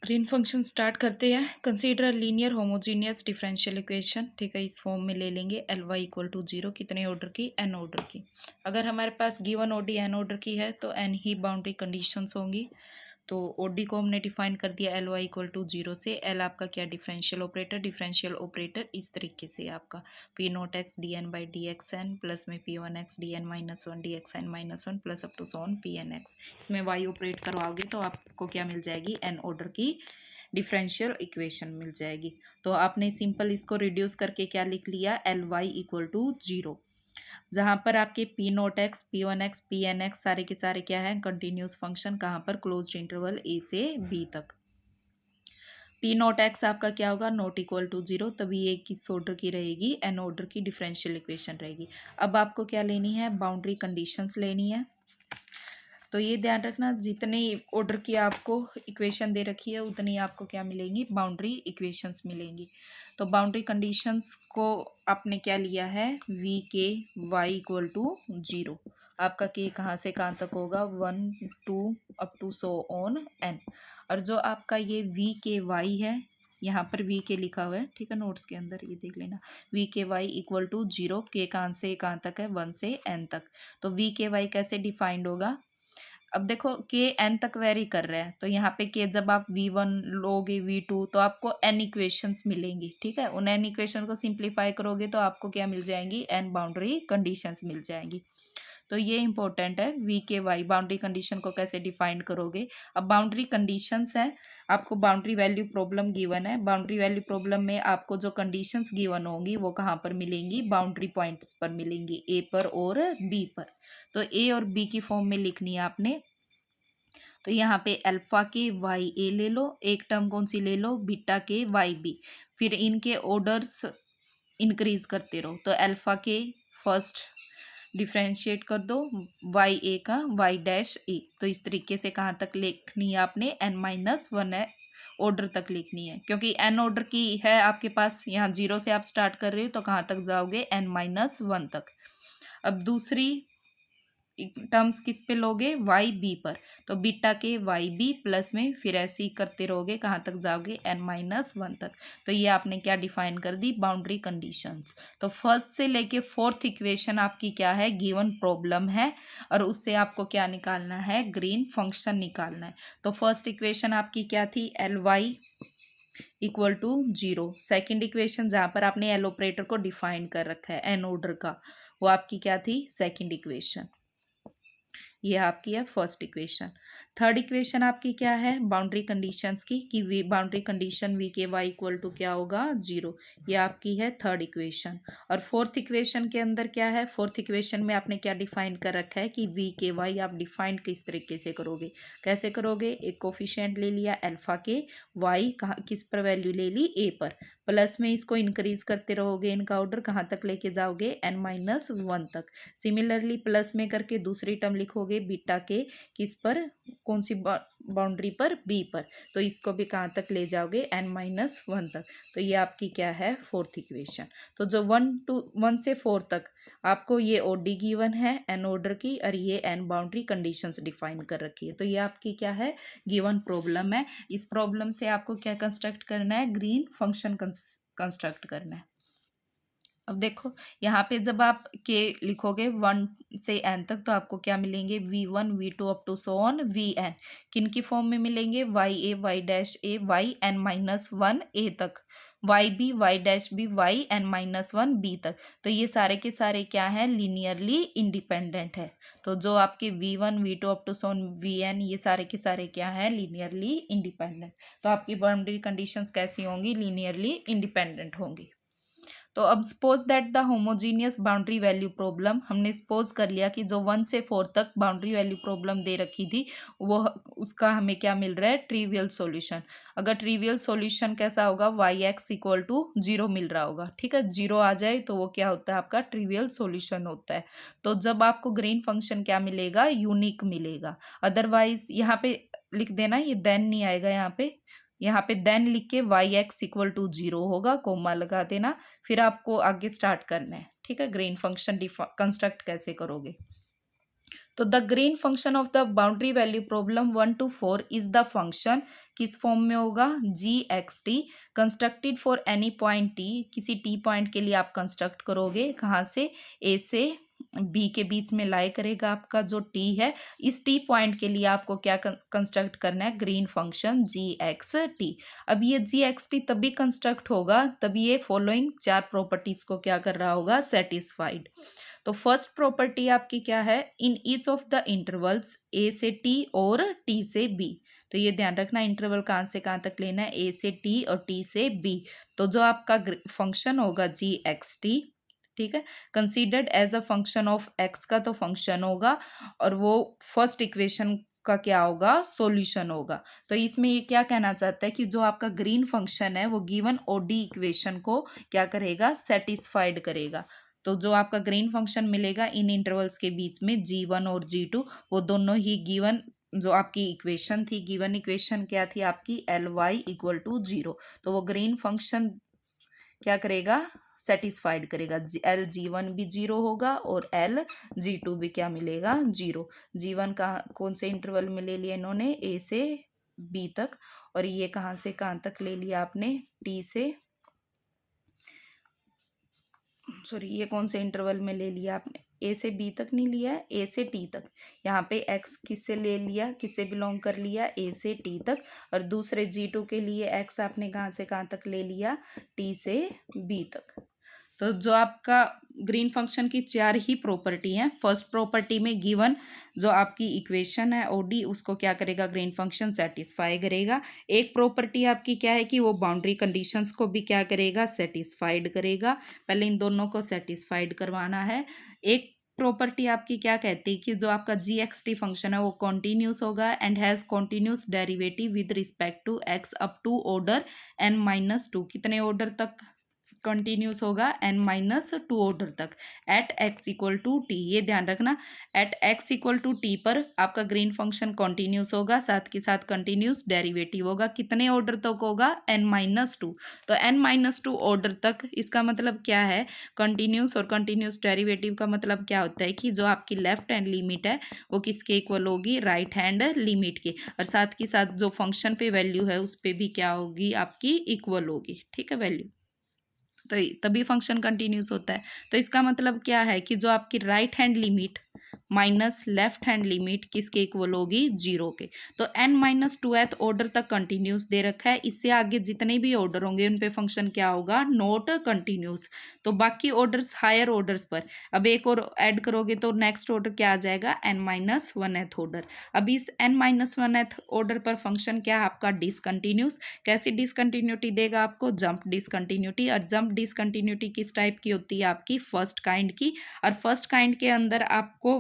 Green function start करते हैं। Consider linear homogeneous differential equation. ठीक है, इस फॉर्म में ले लेंगे L Y equal to zero. कितने ऑर्डर की? एन ऑर्डर की। अगर हमारे पास गिवन ओडी एन ऑर्डर की है तो एन ही बाउंड्री कंडीशंस होंगी। तो ओडी को हमने डिफाइन कर दिया L Y equal to zero से। एल आपका क्या? डिफरेंशियल ऑपरेटर इस तरीके से आपका p note x d n by d x n plus में p one x d n minus one d x n minus one plus up to सोन p N x. इसमें y operate करवाओगे तो आपको क्या मिल जाएगी? एन ऑर्डर की डिफरेंशियल इक्वेशन मिल जाएगी। तो आपने सिंपल इसको रिड्यूस करके क्या लिख लिया? L Y equal to zero, जहाँ पर आपके P note X P one X P N X सारे के सारे क्या है? Continuous function. कहाँ पर? क्लोज्ड इंटरवल ए से बी तक। पी नोट एक्स आपका क्या होगा? नॉट इक्वल टू जीरो, तभी ये किस ऑर्डर की रहेगी? एन ऑर्डर की डिफरेंशियल इक्वेशन रहेगी। अब आपको क्या लेनी है? बाउंड्री कंडीशंस लेनी है। तो ये ध्यान रखना, जितने ऑर्डर की आपको इक्वेशन दे रखी है उतनी आपको क्या मिलेंगी? बाउंड्री इक्वेशंस मिलेंगी। तो बाउंड्री कंडीशंस को आपने क्या लिया है? वी के वाई इक्वल टू जीरो। आपका के कहाँ से कहाँ तक होगा? 1 2 up to so on N. और जो आपका ये वी के वाई है, यहाँ पर वी के लिखा हुआ है, ठीक है, नोट्स के अंदर ये देख लेना। वी के वाई इक्वल टू जीरो। के कहाँ से कहाँ तक है? 1 से एन तक। तो वी के वाई कैसे डिफाइंड होगा? अब देखो के एन तक वेरी कर रहा है, तो यहाँ पे के जब आप v1 लोगे v2 तो आपको n इक्वेशंस मिलेंगी। ठीक है, उन n इक्वेशन को सिंप्लीफाई करोगे तो आपको क्या मिल जाएंगी? n बाउंड्री कंडीशंस मिल जाएंगी। तो ये इंपॉर्टेंट है। वी के वाई बाउंड्री कंडीशन को कैसे डिफाइन करोगे? अब बाउंड्री कंडीशंस है, आपको बाउंड्री वैल्यू प्रॉब्लम गिवन है। बाउंड्री वैल्यू प्रॉब्लम में आपको जो कंडीशंस गिवन होंगी वो कहाँ पर मिलेंगी? बाउंड्री पॉइंट्स पर मिलेंगी, ए पर और बी पर। तो ए और बी की फॉर्म में लिखनी है आपने। तो यहाँ पे अल्फा के वाई ए ले लो, एक टर्म कौन सी ले लो? बीटा के वाई बी। फिर इनके ऑर्डर्स इंक्रीज करते रहो। तो अल्फा के फर्स्ट डिफ्रेंशिएट कर दो, वाई ए का वाई डैश ए। तो इस तरीके से कहाँ तक लिखनी है आपने? एन माइनस वन है ऑर्डर तक लिखनी है, क्योंकि एन ऑर्डर की है आपके पास। यहाँ जीरो से आप स्टार्ट कर रहे हो तो कहाँ तक जाओगे? एन माइनस वन तक। अब दूसरी टर्म्स किस पे लोगे? वाई बी पर। तो बीटा के वाई बी प्लस में फिर ऐसे ही करते रहोगे, कहाँ तक जाओगे? एन माइनस वन तक। तो ये आपने क्या डिफाइन कर दी? Boundary conditions. तो फर्स्ट से लेके फोर्थ इक्वेशन आपकी क्या है? गिवन प्रॉब्लम है, और उससे आपको क्या निकालना है? ग्रीन फंक्शन निकालना है। तो फर्स्ट इक्वेशन आपकी क्या थी? L Y equal to zero. Second equation जहाँ पर आपने एल ऑपरेटर को डिफाइन कर रखा है एन ऑर्डर का, वो आपकी क्या थी? Second equation. ये आपकी है फर्स्ट इक्वेशन। थर्ड इक्वेशन आपकी क्या है? बाउंड्री कंडीशंस की, कि वी बाउंड्री कंडीशन वी के वाई इक्वल टू क्या होगा? जीरो। ये आपकी है थर्ड इक्वेशन। और फोर्थ इक्वेशन के अंदर क्या है? फोर्थ इक्वेशन में आपने क्या डिफाइन कर रखा है कि वी के वाई आप डिफाइन किस तरीके से करोगे? कैसे करोगे? एक कोफिशिएंट ले लिया अल्फा के, वाई कहाँ किस पर वैल्यू ले ली? ए पर। प्लस में इसको इंक्रीज करते रहोगे, इनका ऑर्डर कहाँ तक लेके जाओगे? एन माइनस वन तक। सिमिलरली प्लस में करके दूसरी टर्म लिखोगे बीटा के किस पर? कौन सी बाउंड्री पर? बी पर। तो इसको भी कहाँ तक ले जाओगे? एन माइनस वन तक। तो ये आपकी क्या है? Fourth equation. तो जो वन से फोर तक आपको ये ओडी गिवन है एन ऑर्डर की, और ये एन बाउंड्री कंडीशंस डिफाइन कर रखी है। तो ये आपकी क्या है? गिवन प्रॉब्लम है। इस प्रॉब्लम से आपको क्या कंस्ट्रक्ट करना है? ग्रीन फंक्शन कंस्ट्रक्ट करना है। अब देखो यहाँ पे जब आप के लिखोगे 1 से n तक तो आपको क्या मिलेंगे? v1 v2 up to so on vn। किन की फॉर्म में मिलेंगे? Y A Y dash A Y N minus one A तक, Y B Y dash B Y N minus one B तक। तो ये सारे के सारे क्या है? लीनियरली इंडिपेंडेंट है। तो जो आपके v1 v2 up to Son vn ये सारे के सारे क्या है? Linearly independent. तो आपकी बाउंड्री कंडीशंस कैसी होंगी? लीनियरली इंडिपेंडेंट होंगी। तो अब suppose that the homogeneous boundary value problem, हमने सपोज कर लिया कि जो 1 से 4 तक बाउंड्री वैल्यू प्रॉब्लम दे रखी थी वो उसका हमें क्या मिल रहा है? Trivial solution. अगर ट्रिवियल सॉल्यूशन कैसा होगा? Y x equal to zero मिल रहा होगा। ठीक है, जीरो आ जाए तो वो क्या होता है? आपका ट्रिवियल सॉल्यूशन होता है। तो जब आपको ग्रीन फंक्शन क्या मिलेगा? यूनिक मिलेगा। अदरवाइज यहाँ पे लिख देना, ये देन नहीं आएगा यहाँ पे देन लिख के Y x equal to zero होगा, कोमा लगा देना। फिर आपको आगे स्टार्ट करना है। ठीक है, ग्रीन फंक्शन कंस्ट्रक्ट कैसे करोगे? तो the green function of the boundary value problem 1 to 4 is the function, किस फॉर्म में होगा, G x t, constructed for any point t, किसी टी पॉइंट के लिए आप कंस्ट्रक्ट करोगे, कहाँ से, ए से बी के बीच में लाई करेगा आपका जो टी है, इस टी पॉइंट के लिए आपको क्या कंस्ट्रक्ट करना है, green function G x T. अब ये जी एक्स टी तभी कंस्ट्रक्ट होगा तभी ये फॉलोइंग 4 प्रॉपर्टीज को क्या कर रहा होगा, सेटिस्फाइड। तो फर्स्ट प्रॉपर्टी आपकी क्या है, in each of the intervals a से टी और टी से बी। तो ये ध्यान रखना इंटरवल कहाँ से कहाँ तक लेना है, ए से टी और टी से बी। तो जो आपका फंक्शन होगा जी एक्स टी, ठीक है, considered as a function of X का तो फंक्शन होगा और वो फर्स्ट इक्वेशन का क्या होगा, सॉल्यूशन होगा। तो इसमें ये क्या कहना चाहता है कि जो आपका ग्रीन फंक्शन है वो गिवन ओडी इक्वेशन को क्या करेगा, सेटिस्फाइड करेगा। तो जो आपका ग्रीन फंक्शन मिलेगा इन इंटरवल्स के बीच में G1 और G2, वो दोनों ही गिवन जो आपकी इक्वेशन थी, गिवन इक्वेशन क्या थी आपकी, Ly=0। तो वो ग्रीन फंक्शन क्या करेगा, सेटिस्फाइड करेगा। L(G1) भी 0 होगा और L(G2) भी क्या मिलेगा, 0। G1 कहाँ कौन से इंटरवल में ले लिया इन्होंने, ए से बी तक, और ये कहाँ से कहाँ तक ले लिया आपने, टी से, सॉरी ये कौन से इंटरवल में ले लिया आपने, ए से बी तक नहीं लिया है, ए से टी तक। यहाँ पे एक्स किससे ले लिया, किससे बिलोंग कर लिया, ए से टी तक। और दूसरे G2 के लिए एक्स आपने कहाँ से कहाँ तक ले लिया, टी से बी तक। तो जो आपका ग्रीन फंक्शन की 4 ही प्रॉपर्टी हैं। फर्स्ट प्रॉपर्टी में गिवन जो आपकी इक्वेशन है ओडी, उसको क्या करेगा, ग्रीन फंक्शन सेटिस्फाई करेगा। एक प्रॉपर्टी आपकी क्या है कि वो बाउंड्री कंडीशंस को भी क्या करेगा, सेटिस्फाइड करेगा। पहले इन दोनों को सेटिस्फाइड करवाना है। एक प्रॉपर्टी आपकी क्या कहती है कि जो आपका जी एक्स टी फंक्शन है वो कॉन्टिन्यूस होगा and has continuous derivative with respect to X up to order n-2। कितने ऑर्डर तक कंटिन्यूस होगा, n-2 ऑर्डर तक, at X equal to T. ये ध्यान रखना, at X equal to T पर आपका ग्रीन फंक्शन कंटिन्यूस होगा, साथ के साथ कंटिन्यूस डेरिवेटिव होगा। कितने ऑर्डर तक होगा, n-2। तो n-2 ऑर्डर तक, इसका मतलब क्या है, कंटिन्यूस और कंटिन्यूस डेरिवेटिव का मतलब क्या होता है कि जो आपकी लेफ्ट हैंड लिमिट है वो किसके इक्वल होगी, राइट हैंड लिमिट के, और साथ के साथ जो फंक्शन पे वैल्यू है उस पर भी क्या होगी, आपकी इक्वल होगी, ठीक है, वैल्यू। तो तभी फंक्शन कंटिन्यूस होता है। तो इसका मतलब क्या है कि जो आपकी right hand limit minus left hand limit किसके इक्वल होगी, 0 के। तो n-2th ऑर्डर तक कंटिन्यूस दे रखा है, इससे आगे जितने भी ऑर्डर होंगे उन पे फंक्शन क्या होगा, नॉट कंटिन्यूस। तो बाकी ऑर्डर्स हायर ऑर्डर्स पर अब एक और ऐड करोगे तो नेक्स्ट ऑर्डर क्या आ जाएगा, n-1th ऑर्डर। अब इस n-1th ऑर्डर पर फंक्शन क्या है आपका, डिसकंटिन्यूस। कैसी डिसकंटिन्यूटी देगा आपको, जंप डिसकंटिन्यूटी। और जंप डिसकंटिन्यूटी किस टाइप की होती है आपकी, फर्स्ट काइंड की। और फर्स्ट काइंड के अंदर आपको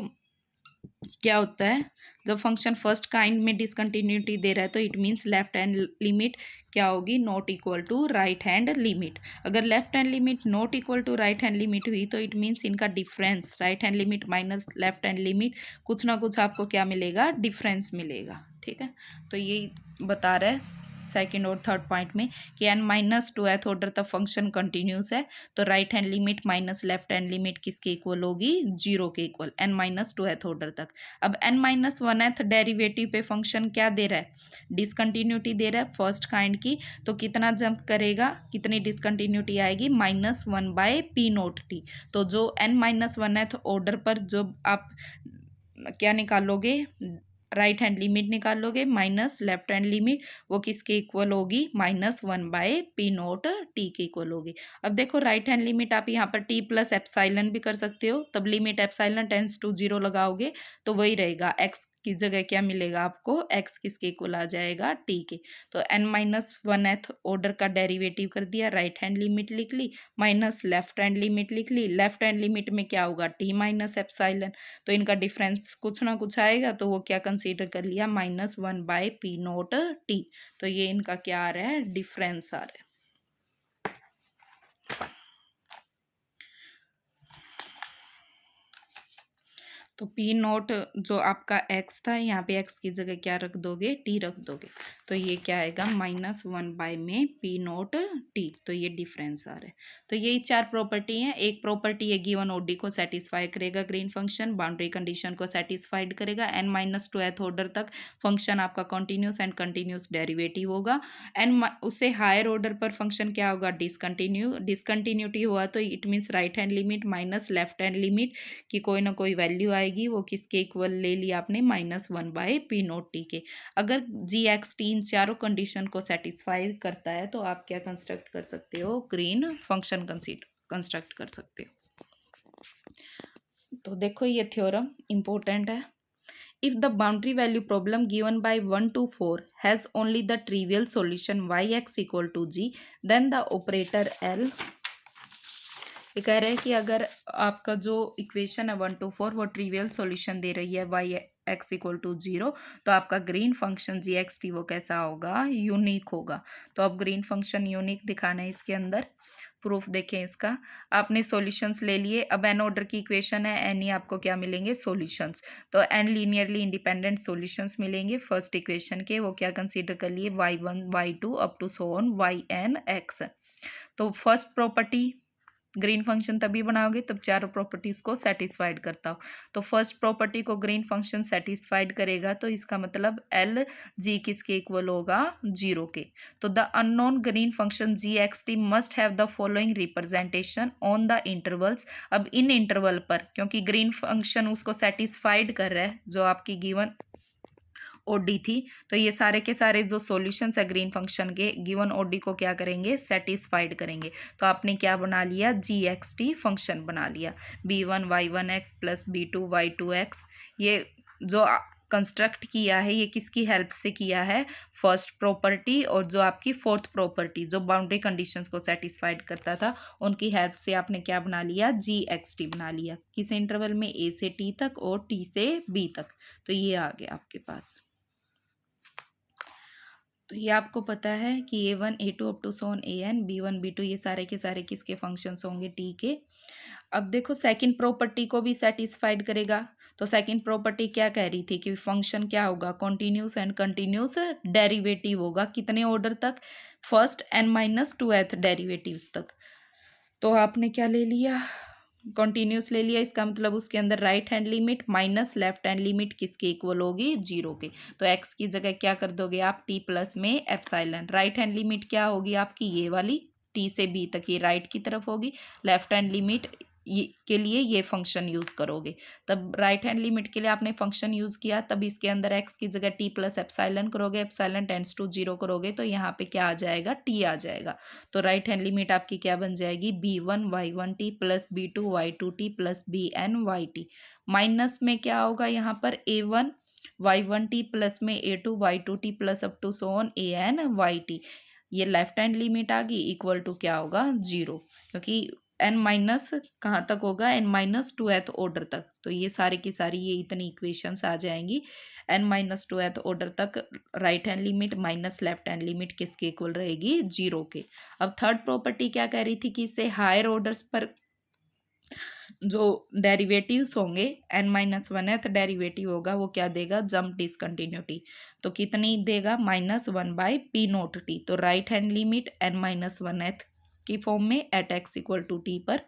क्या होता है, जब फंक्शन फर्स्ट काइंड में डिसकंटिन्यूटी दे रहा है तो it means left hand limit क्या होगी, not equal to right hand limit. अगर left hand limit not equal to right hand limit हुई तो इट मीन्स इनका difference, right hand limit minus left hand limit, कुछ ना कुछ आपको क्या मिलेगा, डिफरेंस मिलेगा, ठीक है। तो ये बता रहा है सेकेंड और थर्ड पॉइंट में कि n-2th ऑर्डर तक फंक्शन कंटिन्यूस है, तो right hand limit minus left hand limit किसके इक्वल होगी, 0 के इक्वल, n-2th ऑर्डर तक। अब n-1th डेरिवेटिव पे फंक्शन क्या दे रहा है, डिसकंटिन्यूटी दे रहा है फर्स्ट काइंड की। तो कितना जंप करेगा, कितनी डिसकंटिन्यूटी आएगी, -1/p0t। तो जो n-1th ऑर्डर पर जो आप क्या निकालोगे, राइट हैंड लिमिट निकालोगे माइनस लेफ्ट हैंड लिमिट, वो किसके इक्वल होगी, -1/p0t के इक्वल होगी। अब देखो राइट हैंड लिमिट आप यहाँ पर t प्लस एप्साइलन भी कर सकते हो, तब लिमिट एप्साइलन टेंड्स टू 0 लगाओगे तो वही रहेगा, x की जगह क्या मिलेगा आपको, x किसके इक्वल आ जाएगा, t के। तो n-1th ऑर्डर का डेरिवेटिव कर दिया, राइट हैंड लिमिट लिख ली, माइनस लेफ्ट हैंड लिमिट लिख ली। लेफ्ट हैंड लिमिट में क्या होगा, t माइनस एप्साइलन, तो इनका डिफरेंस कुछ ना कुछ आएगा, तो वो क्या कंसीडर कर लिया, -1/p0t। तो ये इनका क्या आ रहा है, डिफरेंस आ रहा है। तो पी नोट जो आपका एक्स था, यहाँ पे एक्स की जगह क्या रख दोगे, टी रख दोगे। तो ये क्या आएगा, -1 में पी नोट टी। तो ये डिफरेंस आ रहा है। तो यही चार प्रॉपर्टी हैं। एक प्रॉपर्टी है गिवन ओडी को सेटिस्फाई करेगा ग्रीन फंक्शन, बाउंड्री कंडीशन को सेटिस्फाइड करेगा, n-2th ऑर्डर तक फंक्शन आपका कंटिन्यूस एंड कंटिन्यूस डेरिवेटिव होगा। एंड उससे हायर ऑर्डर पर फंक्शन क्या होगा, डिसकंटिन्यूटी हुआ तो it means right hand limit minus left hand limit की कोई ना कोई वैल्यू आएगी, वो किसके इक्वल ले लिया आपने, -1/p0t के। अगर जी एक्स टी इन चारों कंडीशन को सेटिस्फाई करता है तो आप क्या कंस्ट्रक्ट कर सकते हो, ग्रीन फंक्शन कंस्ट्रक्ट कर सकते हो। तो देखो ये थ्योरम इंपॉर्टेंट है। If the boundary value problem given by 1 to 4 has only the trivial solution yx equal to g, then the operator L, ये कह रहे हैं कि अगर आपका जो इक्वेशन है 1 to 4 वो ट्रिवियल सॉल्यूशन दे रही है वाई एक्स इक्वल टू 0, तो आपका green function G x T वो कैसा होगा, यूनिक होगा। तो अब ग्रीन फंक्शन यूनिक दिखाना है इसके अंदर। प्रूफ देखें इसका। आपने सॉल्यूशंस ले लिए। अब एन ऑर्डर की इक्वेशन है, एन ही आपको क्या मिलेंगे, सॉल्यूशंस। तो एन लीनियरली इंडिपेंडेंट सॉल्यूशंस मिलेंगे फर्स्ट इक्वेशन के। वो क्या कंसीडर कर लिए, y1 y2 up to so on yn x। तो फर्स्ट प्रॉपर्टी ग्रीन फंक्शन तभी बनाओगे तब चारों प्रॉपर्टीज को सेटिस्फाइड करता हो। तो फर्स्ट प्रॉपर्टी को ग्रीन फंक्शन सेटिस्फाइड करेगा तो इसका मतलब एल जी किसके इक्वल होगा, 0 के। तो the unknown green function G x T must have the following representation on the intervals. अब इन इंटरवल पर, क्योंकि ग्रीन फंक्शन उसको सेटिस्फाइड कर रहा है जो आपकी गिवन ओडी थी, तो ये सारे के सारे जो सॉल्यूशंस है ग्रीन फंक्शन के गिवन ओडी को क्या करेंगे, सेटिस्फाइड करेंगे। तो आपने क्या बना लिया, जी एक्स टी फंक्शन बना लिया। b1y1x प्लस b2y2x, ये जो कंस्ट्रक्ट किया है ये किसकी हेल्प से किया है, फर्स्ट प्रॉपर्टी और जो आपकी फोर्थ प्रॉपर्टी जो बाउंड्री कंडीशंस को सेटिस्फाइड करता था उनकी हेल्प से आपने क्या बना लिया, जी एक्स टी बना लिया। किस इंटरवल में, ए से टी तक और टी से बी तक। तो ये आ गया आपके पास। तो ये आपको पता है कि a1 a2 up to Son an b1 b2 ये सारे के सारे किसके फंक्शंस होंगे, टी के। अब देखो सेकंड प्रॉपर्टी को भी सेटिस्फाइड करेगा। तो सेकंड प्रॉपर्टी क्या कह रही थी कि फंक्शन क्या होगा, कॉन्टिन्यूस एंड कंटिन्यूस डेरिवेटिव होगा। कितने ऑर्डर तक, फर्स्ट n-2th डेरिवेटिव्स तक। तो आपने क्या ले लिया, कॉन्टिन्यूस ले लिया। इसका मतलब उसके अंदर right hand limit minus left hand limit किसके इक्वल होगी, 0 के। तो एक्स की जगह क्या कर दोगे आप, टी प्लस में एप्सिलॉन। राइट हैंड लिमिट क्या होगी आपकी, ये वाली टी से बी तक, ये राइट की तरफ होगी। लेफ्ट हैंड लिमिट के लिए ये फंक्शन यूज़ करोगे। तब राइट हैंड लिमिट के लिए आपने फंक्शन यूज़ किया, तब इसके अंदर एक्स की जगह टी प्लस एप्सिलॉन करोगे, एप्सिलॉन टेंड्स टू 0 करोगे तो यहाँ पे क्या आ जाएगा, टी आ जाएगा। तो राइट हैंड लिमिट आपकी क्या बन जाएगी, b1y1t plus b2y2t plus bny t। Minus में क्या होगा यहाँ पर, a1y1t प्लस में a2y2t plus up to so on any। ये लेफ्ट हैंड लिमिट आ गई, इक्वल टू क्या होगा, 0, क्योंकि n माइनस कहाँ तक होगा, n-2th ऑर्डर तक। तो ये सारी की सारी ये इतनी इक्वेशंस आ जाएंगी। n-2th ऑर्डर तक right hand limit minus left hand limit किसके इक्वल रहेगी, 0 के। अब थर्ड प्रॉपर्टी क्या कह रही थी कि इससे हायर ऑर्डर्स पर जो डेरिवेटिव्स होंगे, n-1th डेरिवेटिव होगा वो क्या देगा, जंप डिसकंटिन्यूटी। तो कितनी देगा, -1/p0t। तो राइट हैंड लिमिट n-1th की फॉर्म में at x equal to T पर,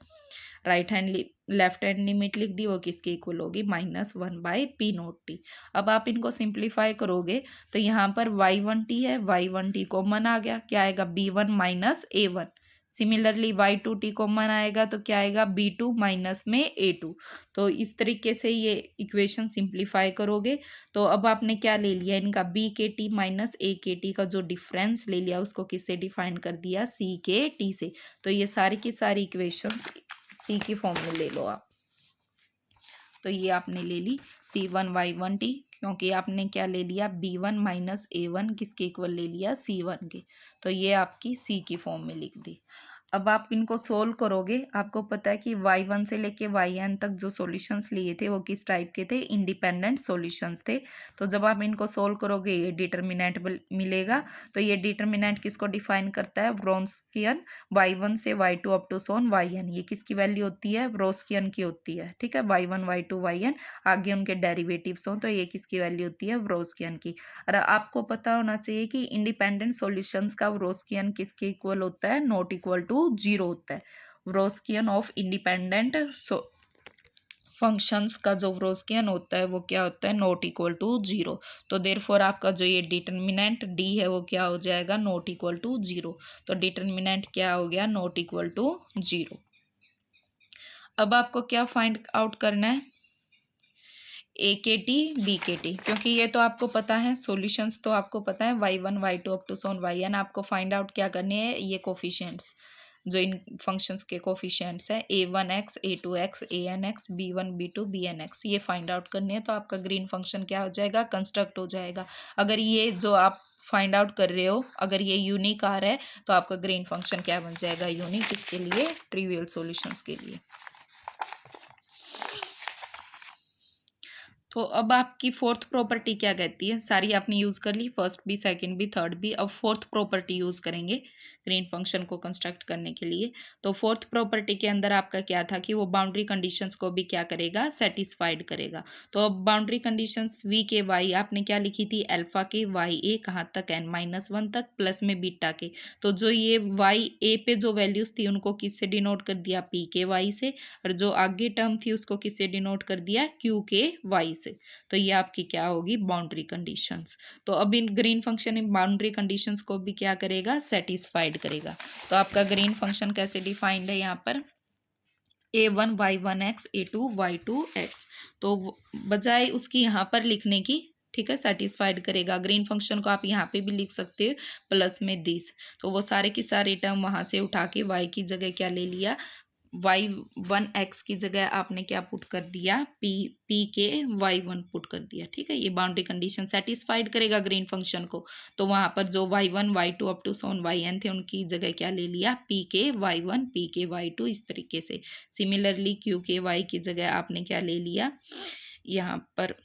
right hand left hand limit लिख दी, वो किसके इक्वल होगी, -1/p0t। अब आप इनको सिंप्लीफाई करोगे तो यहाँ पर y1t है, y1t कॉमन आ गया, क्या आएगा, b1 minus a1। Similarly y2t common आएगा तो क्या आएगा, b2 माइनस में a2। तो इस तरीके से ये इक्वेशन सिंप्लीफाई करोगे। तो अब आपने क्या ले लिया, इनका b के t माइनस a के t का जो डिफरेंस ले लिया उसको किससे डिफाइन कर दिया, c के t से। तो ये सारी की सारी इक्वेशंस c की फॉर्म में ले लो आप। तो ये आपने ले ली c1y1t, क्योंकि आपने क्या ले लिया, b1 माइनस a1 किसके इक्वल ले लिया, c1 के। तो ये आपकी c की फॉर्म में लिख दी। अब आप इनको सोल्व करोगे, आपको पता है कि y1 से लेके yn तक जो सॉल्यूशंस लिए थे वो किस टाइप के थे, इंडिपेंडेंट सॉल्यूशंस थे। तो जब आप इनको सोल्व करोगे ये डिटर्मिनेंट मिलेगा। तो ये डिटर्मिनेंट किसको डिफाइन करता है, व्रोंस्कियन y1 से y2 up to so on yn। ये किसकी वैल्यू होती है, व्रोंस्कियन की होती है, ठीक है। y1 y2 yn आगे उनके डेरिवेटिव्स हों तो ये किसकी वैल्यू होती है, व्रोंस्कियन की। और आपको पता होना चाहिए कि इंडिपेंडेंट सॉल्यूशंस का व्रोंस्कियन किसके इक्वल होता है, नॉट इक्वल टू जीरो होता है। व्रोंस्कियन ऑफ इंडिपेंडेंट फंक्शंस का जो व्रोंस्कियन होता है वो क्या होता है, नॉट इक्वल टू जीरो। तो देयरफॉर आपका जो ये डिटर्मिनेंट डी है वो क्या हो जाएगा, नॉट इक्वल टू जीरो। तो डिटर्मिनेंट क्या हो गया, नॉट इक्वल टू जीरो। अब आपको क्या फाइंड आउट करना है, ए के टी बी के टी, क्योंकि ये तो आपको पता है, सॉल्यूशंस तो आपको पता है y1 y2 up to so on yn। आपको फाइंड आउट क्या करने हैं, ये कोफिशिएंट्स जो इन फंक्शंस के कोफिशिएंट्स हैं, a1x a2x anx b1 b2 bnx, ये फाइंड आउट करने हैं। तो आपका ग्रीन फंक्शन क्या हो जाएगा, कंस्ट्रक्ट हो जाएगा। अगर ये जो आप फाइंड आउट कर रहे हो अगर ये यूनिक आ रहा है तो आपका ग्रीन फंक्शन क्या बन जाएगा, यूनिक। इसके लिए ट्रिवियल सॉल्यूशंस के लिए। तो अब आपकी फोर्थ प्रॉपर्टी क्या कहती है, सारी आपने यूज़ कर ली, फर्स्ट भी सेकंड भी थर्ड भी। अब फोर्थ प्रॉपर्टी यूज़ करेंगे ग्रीन फंक्शन को कंस्ट्रक्ट करने के लिए। तो फोर्थ प्रॉपर्टी के अंदर आपका क्या था कि वो बाउंड्री कंडीशंस को भी क्या करेगा, सेटिस्फाइड करेगा। तो अब बाउंड्री कंडीशंस वी के वाई आपने क्या लिखी थी, अल्फा के वाई ए कहाँ तक, n-1 तक, प्लस में बीटा के। तो जो ये वाई ए पे जो वैल्यूज़ थी उनको किससे डिनोट कर दिया, पी के वाई से, और जो आगे टर्म थी उसको किससे डिनोट कर दिया, क्यू के वाई से। तो ये आपकी क्या होगी, बाउंड्री कंडीशंस। तो अब इन green function in boundary conditions को भी क्या करेगा, सेटिस्फाइड करेगा। तो आपका ग्रीन फंक्शन कैसे डिफाइंड है यहाँ पर, a1 y1x a2 y2x। तो बजाय उसकी यहाँ पर लिखने की, ठीक है, सेटिस्फाइड करेगा। ग्रीन फंक्शन को आप यहाँ पे भी लिख सकते हो प्लस में दिस। तो वो सारे की सारे टर्म वहाँ से उठा के y की जगह क्या ले लिया, y1x की जगह आपने क्या पुट कर दिया, p के y1 पुट कर दिया, ठीक है। ये बाउंड्री कंडीशन सेटिस्फाइड करेगा ग्रीन फंक्शन को। तो वहाँ पर जो y1 y2 up to so on yn थे उनकी जगह क्या ले लिया, p के y1 p के y2, इस तरीके से। सिमिलरली q के y की जगह आपने क्या ले लिया, यहाँ पर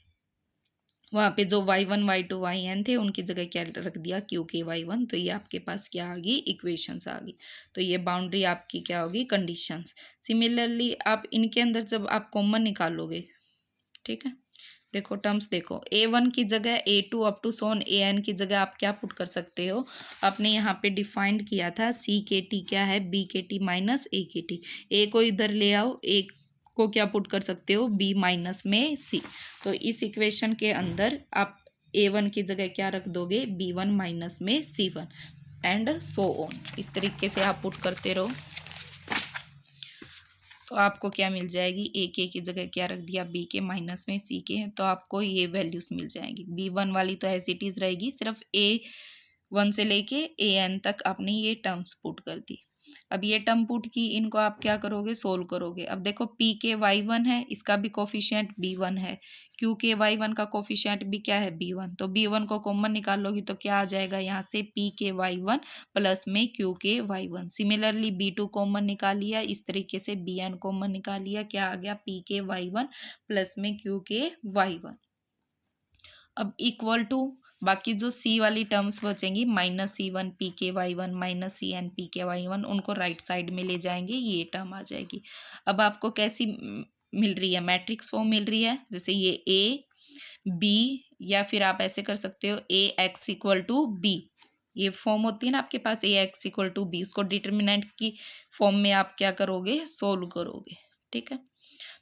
वहाँ पे जो y1 y2 yn थे उनकी जगह क्या रख दिया, क्यू के y1। तो ये आपके पास क्या आ गई, इक्वेशंस आ गई। तो ये बाउंड्री आपकी क्या होगी, कंडीशंस। सिमिलरली आप इनके अंदर जब आप कॉमन निकालोगे, ठीक है, देखो टर्म्स देखो, a1 की जगह a2 up to Son an की जगह आप क्या पुट कर सकते हो, आपने यहाँ पे डिफाइंड किया था c के टी क्या है, b के टी माइनस a के टी। a को इधर ले आओ, a को क्या पुट कर सकते हो, b माइनस में c। तो इस इक्वेशन के अंदर आप a1 की जगह क्या रख दोगे, b1 माइनस में c1 एंड सो ऑन। इस तरीके से आप पुट करते रहो तो आपको क्या मिल जाएगी, ए के की जगह क्या रख दिया, बी के माइनस में सी के, तो आपको ये वैल्यूज़ मिल जाएंगी। b1 वाली तो एज इट इज़ रहेगी, सिर्फ a1 से लेके an तक आपने ये टर्म्स पुट कर दी। अब ये टर्म पुट की, इनको आप क्या करोगे, सोल्व करोगे। अब देखो p के y1 है, इसका भी कोफिशिएंट b1 है, q के y1 का कोफिशिएंट भी क्या है, b1। तो b1 को कॉमन निकालोगी तो क्या आ जाएगा, यहाँ से p के y1 प्लस में q के y1। सिमिलरली b2 कॉमन निकाल लिया, इस तरीके से bn कॉमन निकाल लिया, क्या आ गया, p के y1 प्लस में q के y1। अब इक्वल टू बाकी जो c वाली टर्म्स बचेंगी, माइनस c1 p के y1 minus C N P के y1, उनको राइट साइड में ले जाएंगे, ये टर्म आ जाएगी। अब आपको कैसी मिल रही है, मैट्रिक्स फॉर्म मिल रही है, जैसे ये a b, या फिर आप ऐसे कर सकते हो a x equal to b। ये फॉर्म होती है ना आपके पास, a x equal to b, उसको डिटर्मिनेंट की फॉर्म में आप क्या करोगे, सोल्व करोगे, ठीक है।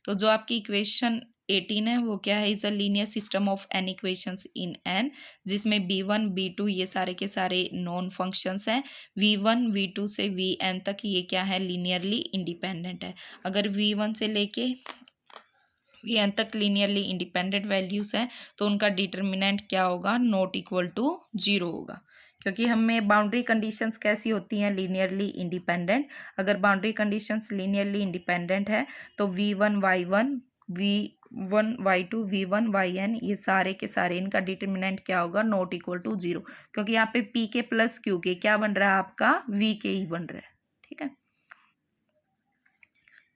तो जो आपकी इक्वेशन 18 है वो क्या है, is a linear system of N equations in N, जिसमें b1 b2 ये सारे के सारे नॉन फंक्शंस हैं, v1 v2 से vn तक ये क्या है, लीनियरली इंडिपेंडेंट है। अगर v1 से लेके vn तक लीनियरली इंडिपेंडेंट वैल्यूज़ हैं तो उनका डिटर्मिनेंट क्या होगा, नॉट इक्वल टू जीरो होगा, क्योंकि हमें बाउंड्री कंडीशंस कैसी होती हैं, लीनियरली इंडिपेंडेंट। अगर बाउंड्री कंडीशंस लीनियरली इंडिपेंडेंट है तो v1 y1 v1 y2 v1 yn ये सारे के सारे इनका डिटर्मिनेंट क्या होगा, नॉट इक्वल टू जीरो, क्योंकि यहाँ पे p के प्लस q के क्या बन रहा है, आपका v के ही बन रहा है, ठीक है।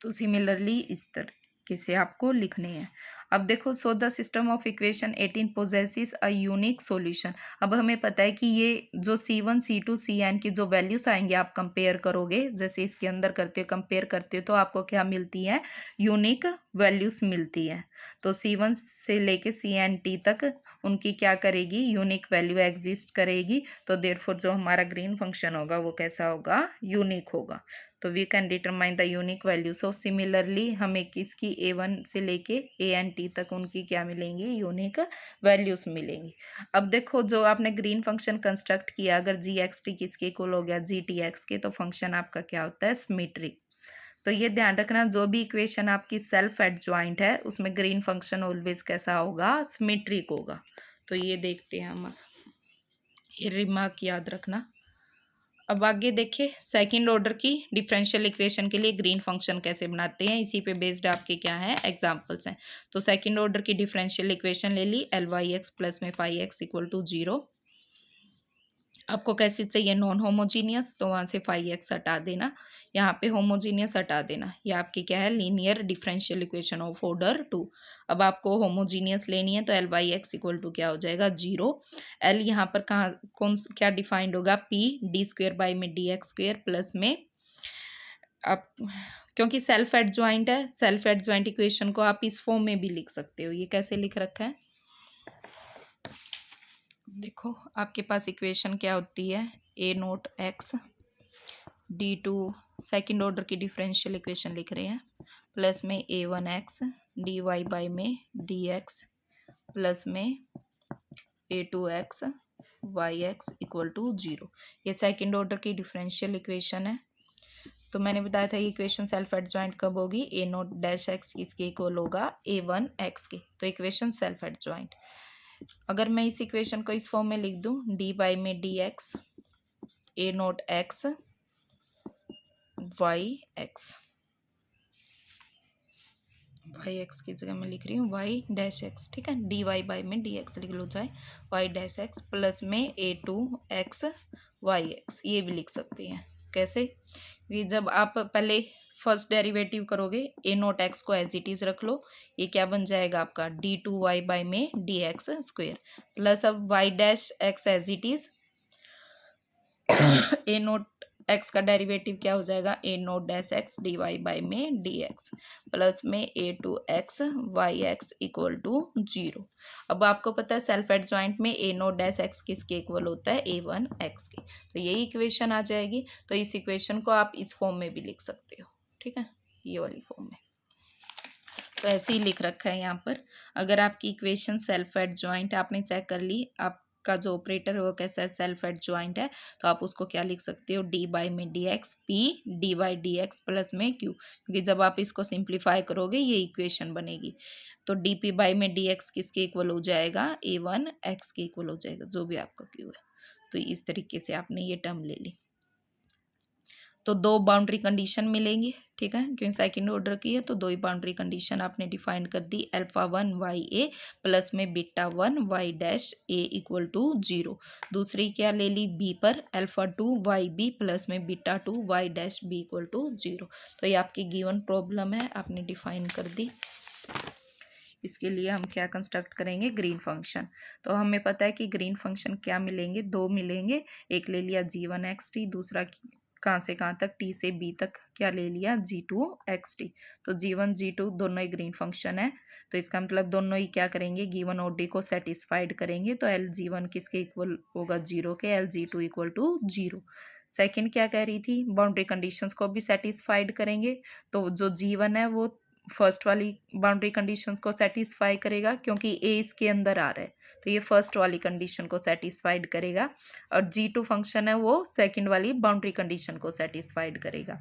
तो सिमिलरली इस तरीके से आपको लिखने हैं। अब देखो, so the system of equation 18 possesses a unique solution. अब हमें पता है कि ये जो C1 C2 CN की जो वैल्यूज आएंगे आप कंपेयर करोगे, जैसे इसके अंदर करते हो कंपेयर करते हो, तो आपको क्या मिलती है? यूनिक वैल्यूज मिलती है। तो C1 से लेके CNT तक उनकी क्या करेगी? यूनिक वैल्यू एग्जिस्ट करेगी। तो देयरफॉर जो हमारा ग्रीन फंक्शन होगा वो कैसा होगा? यूनिक होगा। तो we can determine the unique value. So similarly हमें किसकी A1 से लेके ANT तक उनकी क्या मिलेंगी? यूनिक वैल्यूज मिलेंगी। अब देखो, जो आपने ग्रीन फंक्शन कंस्ट्रक्ट किया, अगर GXT किसके इक्वल हो गया? GTX के, तो फंक्शन आपका क्या होता है? सिमेट्रिक। तो ये ध्यान रखना, जो भी इक्वेशन आपकी सेल्फ एडजॉइंट है उसमें ग्रीन फंक्शन ऑलवेज कैसा होगा? सिमेट्रिक होगा। तो ये देखते हैं हम, ये रिमार्क याद रखना। अब आगे देखिए, सेकंड ऑर्डर की डिफरेंशियल इक्वेशन के लिए ग्रीन फंक्शन कैसे बनाते हैं, इसी पे बेस्ड आपके क्या है? एग्जांपल्स हैं। तो सेकंड ऑर्डर की डिफरेंशियल इक्वेशन ले ली, LYX प्लस में 5x इक्वल टू 0। आपको कैसे चाहिए? नॉन होमोजीनियस, तो वहाँ से 5x हटा देना, यहाँ पे होमोजीनियस हटा देना। ये आपकी क्या है? Linear differential equation of order 2। अब आपको होमोजीनियस लेनी है, तो LYX इक्वल टू क्या हो जाएगा? 0। L यहाँ पर कहाँ क्या डिफाइंड होगा? P d² में dx² प्लस में, आप क्योंकि सेल्फ एडजॉइंट है, सेल्फ एडजॉइंट इक्वेशन को आप इस फॉर्म में भी लिख सकते हो। ये कैसे लिख रखा है देखो, आपके पास इक्वेशन क्या होती है? A0x D2, सेकेंड ऑर्डर की डिफरेंशियल इक्वेशन लिख रहे हैं, प्लस में A1x dy में dx प्लस में A2x yx इक्वल टू 0। ये सेकेंड ऑर्डर की डिफरेंशियल इक्वेशन है। तो मैंने बताया था ये इक्वेशन सेल्फ एडजॉइंट कब होगी? A0-x किसके इक्वल होगा? A1x के। तो इक्वेशन सेल्फ एडजॉइंट। अगर मैं इस इक्वेशन को इस फॉर्म में लिख दूं, dy में dx A0x yx की जगह मैं लिख रही हूँ y-x, ठीक है? dy में dx लिख लो, चाहे y-x प्लस में A2x yx, ये भी लिख सकते हैं। कैसे? क्योंकि जब आप पहले फर्स्ट डेरिवेटिव करोगे, A0x को एज इट इज रख लो, ये क्या बन जाएगा आपका? d2y में dx² प्लस अब y-x as it is A0x का डेरिवेटिव क्या हो जाएगा? A0-x dy में dx प्लस में A2x yx इक्वल टू 0। अब आपको पता है सेल्फ एडजॉइंट में A0-x किसके इक्वल होता है? A1x के। तो यही इक्वेशन आ जाएगी। तो इस इक्वेशन को आप इस फॉर्म में भी लिख सकते हो, ठीक है? ये वाली फॉर्म में। तो ऐसे ही लिख रखा है यहाँ पर। अगर आपकी इक्वेशन सेल्फ एडजॉइंट आपने चेक कर ली, आपका जो ऑपरेटर है वो कैसा है? सेल्फ एडजॉइंट है, तो आप उसको क्या लिख सकते हो? dy में dx p dy dx plus में q, क्योंकि जब आप इसको सिंप्लीफाई करोगे ये इक्वेशन बनेगी। तो dp बाई में dx किसके इक्वल हो जाएगा? A1x के इक्वल हो जाएगा, जो भी आपका q है। तो इस तरीके से आपने ये टर्म ले ली। तो दो बाउंड्री कंडीशन मिलेंगी, ठीक है? क्योंकि सेकंड ऑर्डर की है तो दो ही बाउंड्री कंडीशन आपने डिफाइन कर दी। α1 y a प्लस में β1 y' a इक्वल टू 0। दूसरी क्या ले ली? b पर α2 yb प्लस में β2 y' b इक्वल टू 0। तो ये आपकी गिवन प्रॉब्लम है, आपने डिफाइन कर दी। इसके लिए हम क्या कंस्ट्रक्ट करेंगे? Green function. तो हमें पता है कि ग्रीन फंक्शन क्या मिलेंगे? दो मिलेंगे। एक ले लिया g1xt, दूसरा कहाँ से कहाँ तक? t से b तक क्या ले लिया? g2xt। तो g1 g2 दोनों ही ग्रीन फंक्शन है, तो इसका मतलब दोनों ही क्या करेंगे? गिवन OD को सेटिस्फाइड करेंगे। तो LG1 किसके इक्वल होगा? 0 के। LG2 equal to 0। सेकेंड क्या कह रही थी? बाउंड्री कंडीशंस को भी सेटिस्फाइड करेंगे। तो जो g1 है वो फर्स्ट वाली बाउंड्री कंडीशंस को सेटिस्फाई करेगा, क्योंकि ए इसके अंदर आ रहा है, तो ये फर्स्ट वाली कंडीशन को सेटिस्फाइड करेगा। और g2 फंक्शन है वो सेकंड वाली बाउंड्री कंडीशन को सेटिस्फाइड करेगा।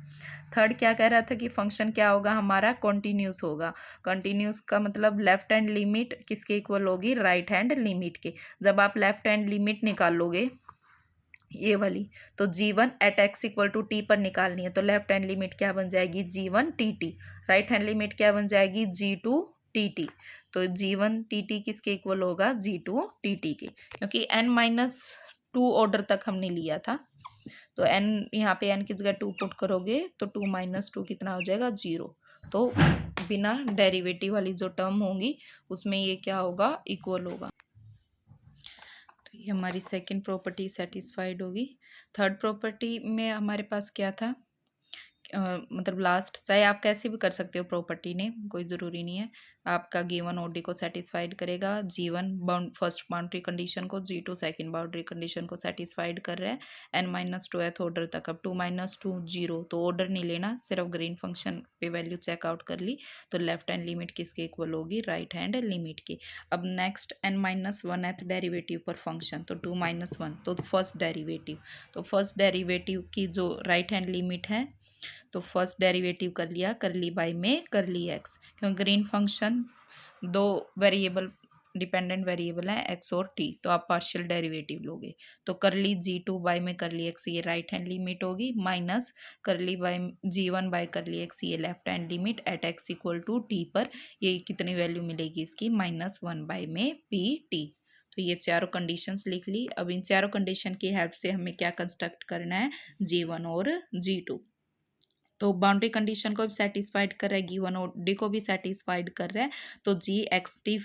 थर्ड क्या कह रहा था कि फंक्शन क्या होगा हमारा? कॉन्टिन्यूस होगा। कॉन्टिन्यूस का मतलब लेफ्ट हैंड लिमिट किसके इक्वल होगी? राइट हैंड लिमिट के। जब आप लेफ्ट हैंड लिमिट निकालोगे ये वाली, तो g1 at x equal to T पर निकालनी है, तो लेफ्ट हैंड लिमिट क्या बन जाएगी? g1 tt। Right hand limit क्या बन जाएगी? g2 tt। तो g1 tt किसके इक्वल होगा? g2 tt के, क्योंकि n-2 ऑर्डर तक हमने लिया था। तो n यहाँ पे n की जगह 2 पुट करोगे तो 2 माइनस 2 कितना हो जाएगा 0। तो बिना डेरिवेटिव वाली जो टर्म होंगी उसमें ये क्या होगा इक्वल होगा। तो ये हमारी सेकंड प्रॉपर्टी सेटिस्फाइड होगी। थर्ड प्रॉपर्टी में हमारे पास क्या था, मतलब लास्ट, चाहे आप कैसे भी कर सकते हो प्रॉपर्टी ने, कोई ज़रूरी नहीं है। आपका गिवन ओडी को सेटिस्फाइड करेगा, G1 bound first boundary condition को, G2 सेकंड बाउंड्री कंडीशन को सेटिस्फाइड कर रहा है n-2th ऑर्डर तक। अब 2 - 2 0, तो ऑर्डर नहीं लेना, सिर्फ ग्रीन फंक्शन पे वैल्यू चेकआउट कर ली तो लेफ्ट हैंड लिमिट किसके इक्वल होगी, राइट हैंड लिमिट की। अब नेक्स्ट n-1th डेरिवेटिव पर फंक्शन, तो 2 - 1, तो फर्स्ट डेरिवेटिव, तो फर्स्ट डेरिवेटिव की जो राइट हैंड लिमिट है तो फर्स्ट डेरिवेटिव कर लिया, कर ली बाई में कर ली एक्स, क्योंकि ग्रीन फंक्शन दो वेरिएबल डिपेंडेंट वेरिएबल है एक्स और टी, तो आप पार्शियल डेरिवेटिव लोगे। तो कर ली G2 बाई में कर ली एक्स, ये राइट हैंड लिमिट होगी, माइनस कर ली बाई G1 बाई कर ली एक्स, ये left hand limit at X equal to T पर ये कितनी वैल्यू मिलेगी इसकी, -1 बाई में पी टी। तो ये चारों कंडीशंस लिख ली। अब इन चारों कंडीशन की हेल्प से हमें क्या कंस्ट्रक्ट करना है, G1 और G2। तो बाउंड्री कंडीशन को भी सेटिस्फाइड कर रहा है, गिवन ओडी को भी सेटिस्फाइड कर रहा है। तो जी एक्स टी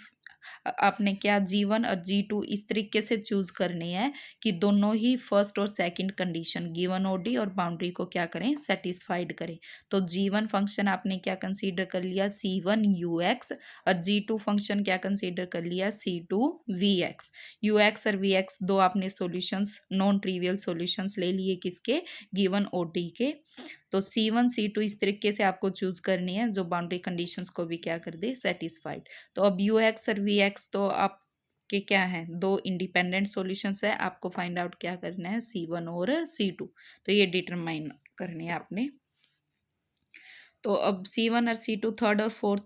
आपने क्या G1 और G2 इस तरीके से चूज करनी है कि दोनों ही फर्स्ट और सेकंड कंडीशन गिवन ओडी और बाउंड्री को क्या करें, सेटिस्फाइड करें। तो G1 फंक्शन आपने क्या कंसीडर कर लिया, C1 UX, और G2 फंक्शन क्या कंसीडर कर लिया, C2 VX। UX और VX दो आपने सॉल्यूशंस, नॉन ट्रिवियल सॉल्यूशंस ले लिए किसके, गिवन ओडी के। तो C1 C2 इस तरीके से आपको चूज करनी है जो बाउंड्री कंडीशंस को भी क्या कर दे, सेटिस्फाइड। तो अब UX और VX तो आपके क्या है, दो इंडिपेंडेंट सॉल्यूशंस है, आपको फाइंड आउट क्या करना है, C1 और C2। तो ये डिटरमाइन करनी है आपने। तो अब C1 और C2 थर्ड और फोर्थ